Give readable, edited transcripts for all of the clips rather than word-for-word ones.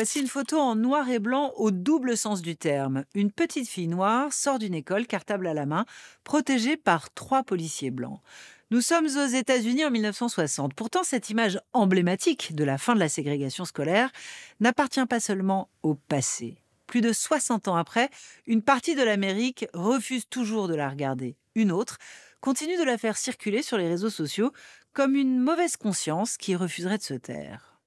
Voici une photo en noir et blanc au double sens du terme. Une petite fille noire sort d'une école, cartable à la main, protégée par 3 policiers blancs. Nous sommes aux États-Unis en 1960. Pourtant, cette image emblématique de la fin de la ségrégation scolaire n'appartient pas seulement au passé. Plus de 60 ans après, une partie de l'Amérique refuse toujours de la regarder. Une autre continue de la faire circuler sur les réseaux sociaux comme une mauvaise conscience qui refuserait de se taire.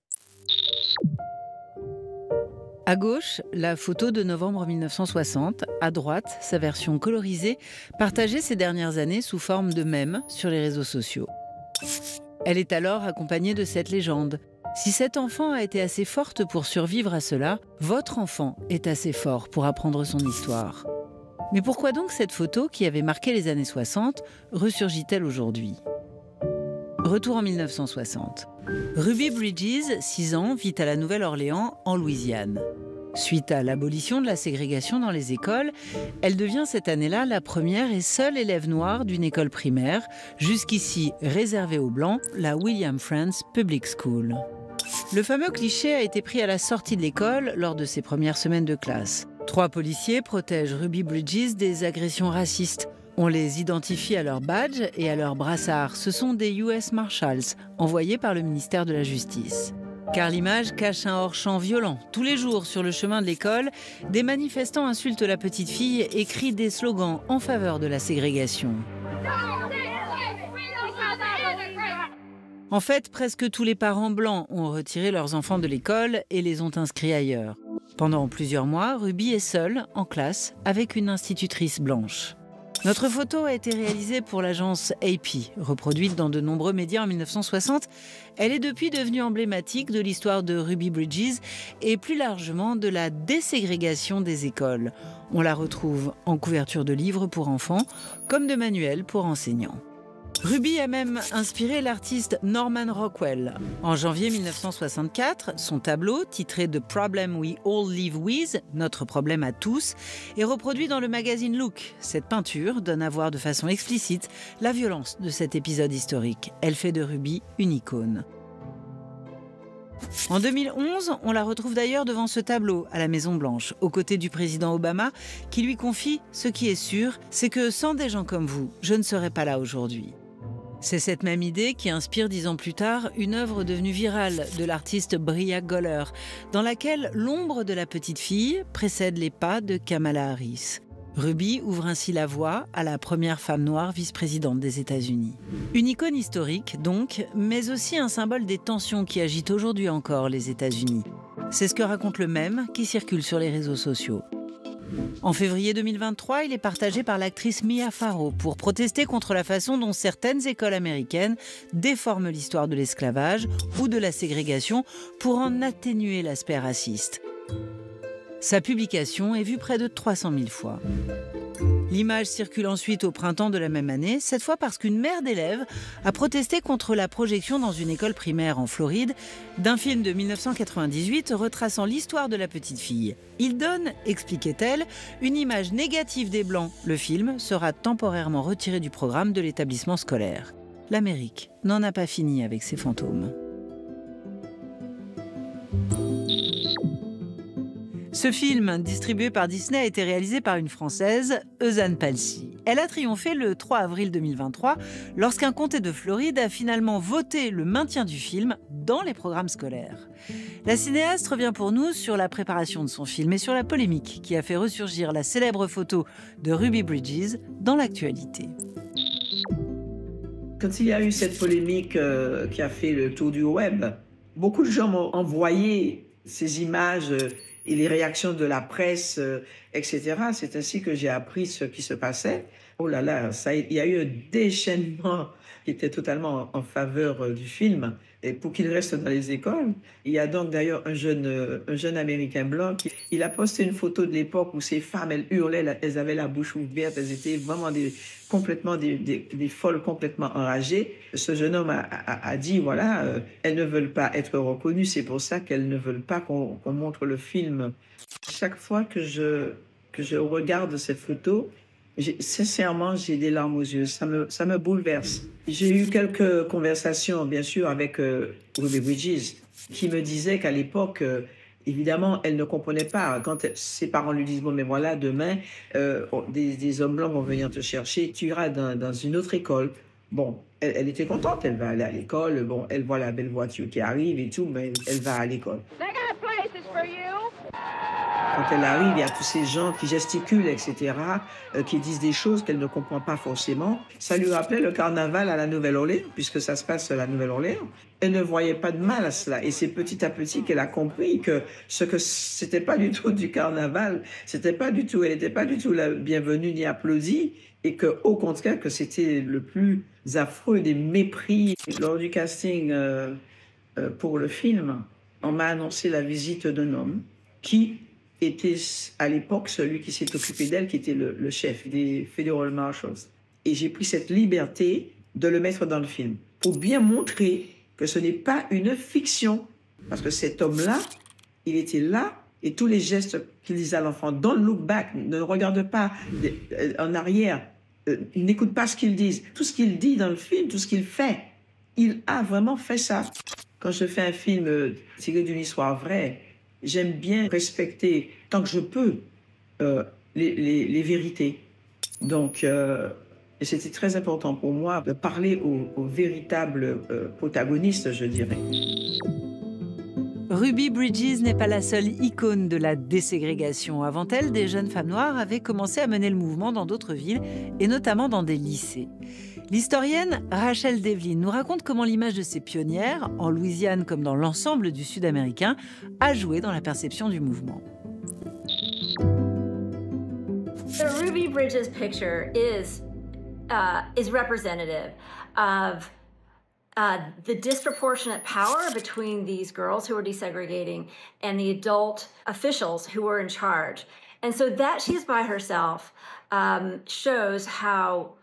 À gauche, la photo de novembre 1960. À droite, sa version colorisée, partagée ces dernières années sous forme de mème sur les réseaux sociaux. Elle est alors accompagnée de cette légende. Si cet enfant a été assez forte pour survivre à cela, votre enfant est assez fort pour apprendre son histoire. Mais pourquoi donc cette photo, qui avait marqué les années 60, ressurgit-elle aujourd'hui ? Retour en 1960. Ruby Bridges, 6 ans, vit à la Nouvelle-Orléans, en Louisiane. Suite à l'abolition de la ségrégation dans les écoles, elle devient cette année-là la première et seule élève noire d'une école primaire, jusqu'ici réservée aux Blancs, la William Frantz Public School. Le fameux cliché a été pris à la sortie de l'école lors de ses premières semaines de classe. 3 policiers protègent Ruby Bridges des agressions racistes. On les identifie à leur badge et à leur brassard. Ce sont des US Marshals, envoyés par le ministère de la Justice. Car l'image cache un hors-champ violent. Tous les jours, sur le chemin de l'école, des manifestants insultent la petite fille et crient des slogans en faveur de la ségrégation. En fait, presque tous les parents blancs ont retiré leurs enfants de l'école et les ont inscrits ailleurs. Pendant plusieurs mois, Ruby est seule, en classe, avec une institutrice blanche. Notre photo a été réalisée pour l'agence AP, reproduite dans de nombreux médias en 1960. Elle est depuis devenue emblématique de l'histoire de Ruby Bridges et plus largement de la déségrégation des écoles. On la retrouve en couverture de livres pour enfants comme de manuels pour enseignants. Ruby a même inspiré l'artiste Norman Rockwell. En janvier 1964, son tableau, titré The Problem We All Live With, notre problème à tous, est reproduit dans le magazine Look. Cette peinture donne à voir de façon explicite la violence de cet épisode historique. Elle fait de Ruby une icône. En 2011, on la retrouve d'ailleurs devant ce tableau à la Maison-Blanche, aux côtés du président Obama, qui lui confie « Ce qui est sûr, c'est que sans des gens comme vous, je ne serais pas là aujourd'hui ». C'est cette même idée qui inspire 10 ans plus tard une œuvre devenue virale de l'artiste Bria Goller, dans laquelle l'ombre de la petite fille précède les pas de Kamala Harris. Ruby ouvre ainsi la voie à la première femme noire vice-présidente des États-Unis. Une icône historique, donc, mais aussi un symbole des tensions qui agitent aujourd'hui encore les États-Unis. C'est ce que raconte le mème qui circule sur les réseaux sociaux. En février 2023, il est partagé par l'actrice Mia Farrow pour protester contre la façon dont certaines écoles américaines déforment l'histoire de l'esclavage ou de la ségrégation pour en atténuer l'aspect raciste. Sa publication est vue près de 300 000 fois. L'image circule ensuite au printemps de la même année, cette fois parce qu'une mère d'élèves a protesté contre la projection dans une école primaire en Floride d'un film de 1998 retraçant l'histoire de la petite fille. Il donne, expliquait-elle, une image négative des Blancs. Le film sera temporairement retiré du programme de l'établissement scolaire. L'Amérique n'en a pas fini avec ses fantômes. Ce film, distribué par Disney, a été réalisé par une Française, Eusanne Palsy. Elle a triomphé le 3 avril 2023 lorsqu'un comté de Floride a finalement voté le maintien du film dans les programmes scolaires. La cinéaste revient pour nous sur la préparation de son film et sur la polémique qui a fait ressurgir la célèbre photo de Ruby Bridges dans l'actualité. Quand il y a eu cette polémique qui a fait le tour du web, beaucoup de gens m'ont envoyé ces images et les réactions de la presse, etc. C'est ainsi que j'ai appris ce qui se passait. Oh là là, il y a eu un déchaînement qui était totalement en faveur du film et pour qu'il reste dans les écoles. Il y a donc d'ailleurs un jeune Américain blanc il a posté une photo de l'époque où ces femmes, elles hurlaient, elles avaient la bouche ouverte, elles étaient vraiment des folles complètement enragées. Ce jeune homme a dit, voilà, elles ne veulent pas être reconnues, c'est pour ça qu'elles ne veulent pas qu'on montre le film. Chaque fois que je regarde cette photo, sincèrement, j'ai des larmes aux yeux. Ça me bouleverse. J'ai eu quelques conversations, bien sûr, avec Ruby Bridges, qui me disait qu'à l'époque, Évidemment, elle ne comprenait pas. Quand ses parents lui disent, bon, mais voilà, demain, des hommes blancs vont venir te chercher, tu iras dans une autre école. Bon, elle était contente, elle va aller à l'école. Bon, elle voit la belle voiture qui arrive et tout, mais elle va à l'école. Quand elle arrive, il y a tous ces gens qui gesticulent, etc., qui disent des choses qu'elle ne comprend pas forcément. Ça lui rappelait le carnaval à la Nouvelle-Orléans, puisque ça se passe à la Nouvelle-Orléans. Elle ne voyait pas de mal à cela. Et c'est petit à petit qu'elle a compris que c'était pas du tout du carnaval, c'était pas du tout, elle n'était pas du tout la bienvenue ni applaudie, et que, au contraire, que c'était le plus affreux des mépris. Lors du casting pour le film, on m'a annoncé la visite d'un homme qui était à l'époque celui qui s'est occupé d'elle, qui était le chef des Federal Marshals. Et j'ai pris cette liberté de le mettre dans le film pour bien montrer que ce n'est pas une fiction. Parce que cet homme-là, il était là et tous les gestes qu'il disait à l'enfant, don't look back, ne regarde pas en arrière, n'écoute pas ce qu'ils disent. Tout ce qu'il dit dans le film, tout ce qu'il fait, il a vraiment fait ça. Quand je fais un film tiré d'une histoire vraie, j'aime bien respecter, tant que je peux, les vérités. Donc, c'était très important pour moi de parler aux véritables protagonistes, je dirais. Ruby Bridges n'est pas la seule icône de la déségrégation. Avant elle, des jeunes femmes noires avaient commencé à mener le mouvement dans d'autres villes, et notamment dans des lycées. L'historienne Rachel Devlin nous raconte comment l'image de ces pionnières, en Louisiane comme dans l'ensemble du Sud américain, a joué dans la perception du mouvement. The Ruby Bridges picture is representative of the disproportionate power between these girls who were desegregating and the adult officials who were in charge. And so that she's by herself shows how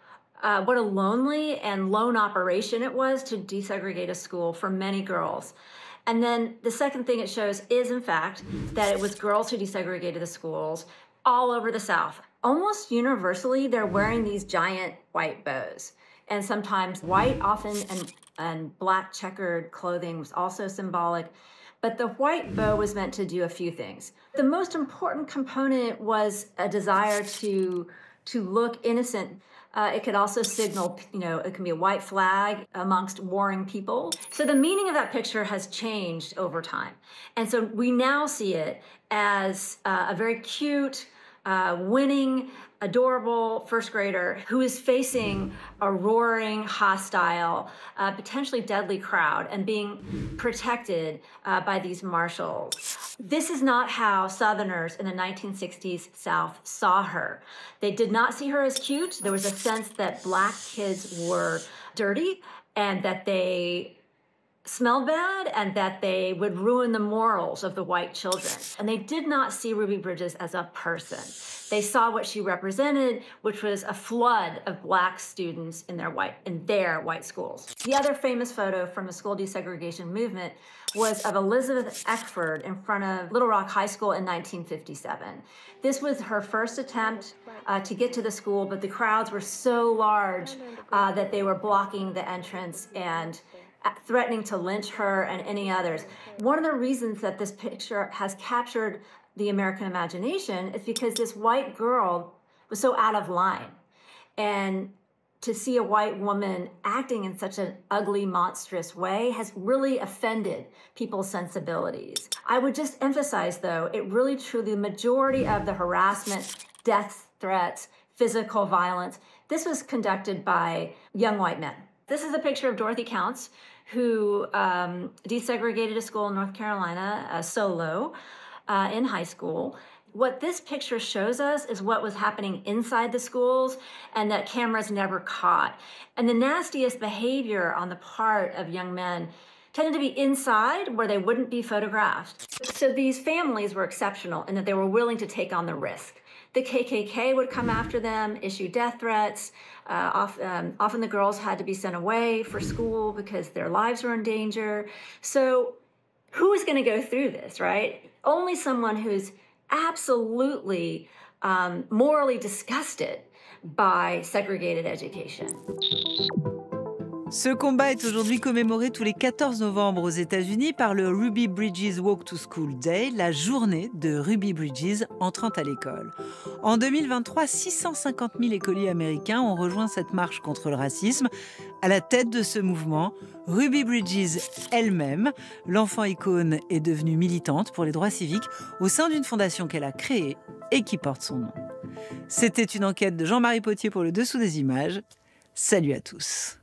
what a lonely and lone operation it was to desegregate a school for many girls. And then the second thing it shows is, in fact, that it was girls who desegregated the schools all over the South. Almost universally, they're wearing these giant white bows. And sometimes white, often, and black checkered clothing was also symbolic. But the white bow was meant to do a few things. The most important component was a desire to look innocent. It could also signal, it can be a white flag amongst warring people. So the meaning of that picture has changed over time. And so we now see it as a very cute, winning, adorable first grader who is facing a roaring, hostile, potentially deadly crowd and being protected by these marshals. This is not how Southerners in the 1960s South saw her. They did not see her as cute. There was a sense that Black kids were dirty and that they smelled bad and that they would ruin the morals of the white children. And they did not see Ruby Bridges as a person. They saw what she represented, which was a flood of Black students in their white schools. The other famous photo from the school desegregation movement was of Elizabeth Eckford in front of Little Rock High School in 1957. This was her first attempt to get to the school, but the crowds were so large that they were blocking the entrance and threatening to lynch her and any others. One of the reasons that this picture has captured the American imagination is because this white girl was so out of line. And to see a white woman acting in such an ugly, monstrous way has really offended people's sensibilities. I would just emphasize, though, it really truly, the majority of the harassment, death threats, physical violence, this was conducted by young white men. This is a picture of Dorothy Counts, who desegregated a school in North Carolina solo in high school. What this picture shows us is what was happening inside the schools and that cameras never caught. And the nastiest behavior on the part of young men tended to be inside where they wouldn't be photographed. So these families were exceptional in that they were willing to take on the risk. The KKK would come after them, issue death threats. Often the girls had to be sent away for school because their lives were in danger. So who is going to go through this, right? Only someone who's absolutely morally disgusted by segregated education. Ce combat est aujourd'hui commémoré tous les 14 novembre aux États-Unis par le Ruby Bridges Walk to School Day, la journée de Ruby Bridges entrant à l'école. En 2023, 650 000 écoliers américains ont rejoint cette marche contre le racisme. À la tête de ce mouvement, Ruby Bridges elle-même, l'enfant icône, est devenue militante pour les droits civiques au sein d'une fondation qu'elle a créée et qui porte son nom. C'était une enquête de Jean-Marie Potier pour le Dessous des images. Salut à tous.